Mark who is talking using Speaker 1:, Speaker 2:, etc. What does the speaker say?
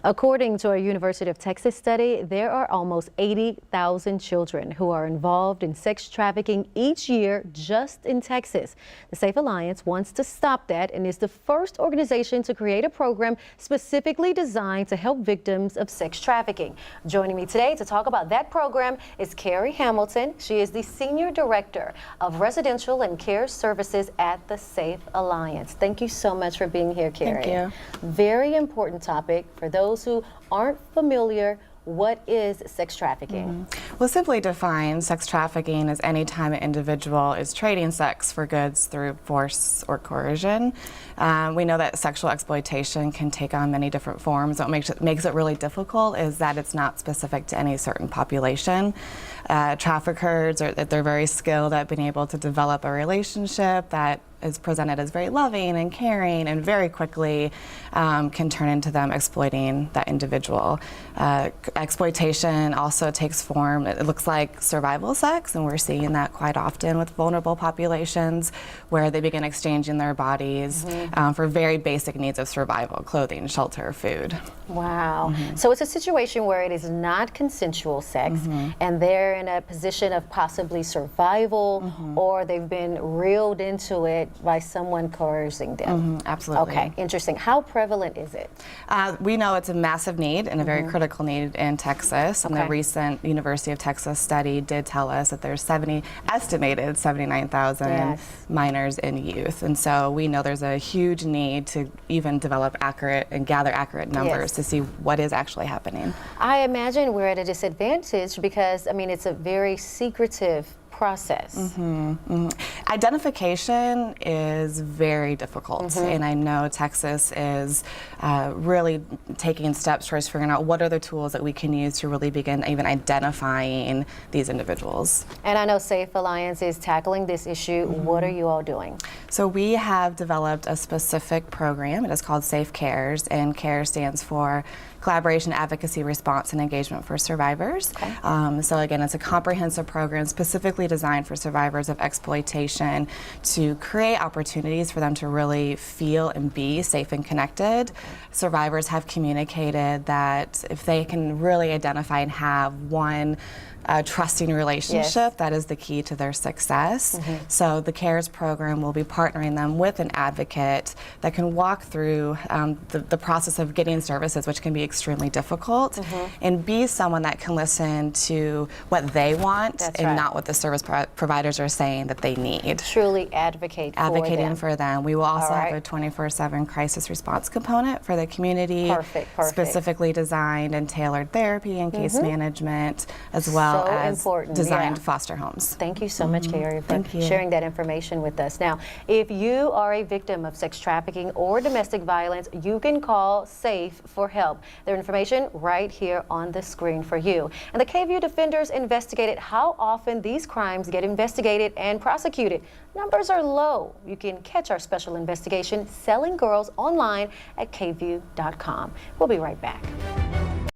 Speaker 1: According to a University of Texas study, there are almost 80,000 children who are involved in sex trafficking each year just in Texas. The Safe Alliance wants to stop that and is the first organization to create a program specifically designed to help victims of sex trafficking. Joining me today to talk about that program is Carrie Hamilton. She is the Senior Director of Residential and Care Services at the Safe Alliance. Thank you so much for being here, Carrie.
Speaker 2: Thank you.
Speaker 1: Very important topic for those who aren't familiar. What is sex trafficking?
Speaker 2: Well, simply defined, sex trafficking is any time an individual is trading sex for goods through force or coercion. We know that sexual exploitation can take on many different forms. What makes it really difficult is that it's not specific to any certain population. Traffickers, they're very skilled at being able to develop a relationship that is presented as very loving and caring, and very quickly can turn into them exploiting that individual. Exploitation also takes form, it looks like survival sex, and we're seeing that quite often with vulnerable populations where they begin exchanging their bodies for very basic needs of survival: clothing, shelter, food.
Speaker 1: Wow. So it's a situation where it is not consensual sex, and they're in a position of possibly survival, or they've been reeled into it by someone coercing them.
Speaker 2: Absolutely.
Speaker 1: Okay, interesting. How prevalent is it?
Speaker 2: We know it's a massive need and a very critical need in Texas. And the recent University of Texas study did tell us that there's estimated 79,000 minors and youth. And so we know there's a huge need to even develop accurate and gather accurate numbers to see what is actually happening.
Speaker 1: I imagine we're at a disadvantage because, I mean, it's a very secretive process.
Speaker 2: Identification is very difficult, and I know Texas is really taking steps towards figuring out what are the tools that we can use to really begin even identifying these individuals.
Speaker 1: And I know Safe Alliance is tackling this issue. What are you all doing?
Speaker 2: So we have developed a specific program. It is called Safe Cares, and CARE stands for Collaboration, Advocacy, Response, and Engagement for Survivors. So again, it's a comprehensive program specifically designed for survivors of exploitation to create opportunities for them to really feel and be safe and connected. Survivors have communicated that if they can really identify and have one trusting relationship, that is the key to their success. So the CARES program will be partnering them with an advocate that can walk through the process of getting services, which can be extremely difficult, and be someone that can listen to what they want not what the service providers are saying that they need.
Speaker 1: Truly advocating
Speaker 2: for them. We will also have a 24/7 crisis response component for the community, specifically designed and tailored therapy and case management, as well as designed foster homes.
Speaker 1: Thank you so much, Carrie, for sharing that information with us. Now, if you are a victim of sex trafficking or domestic violence, you can call SAFE for help. Their information right here on the screen for you. And the KVUE defenders investigated how often these crimes get investigated and prosecuted. Numbers are low. You can catch our special investigation, Selling Girls, online at kvue.com. We'll be right back.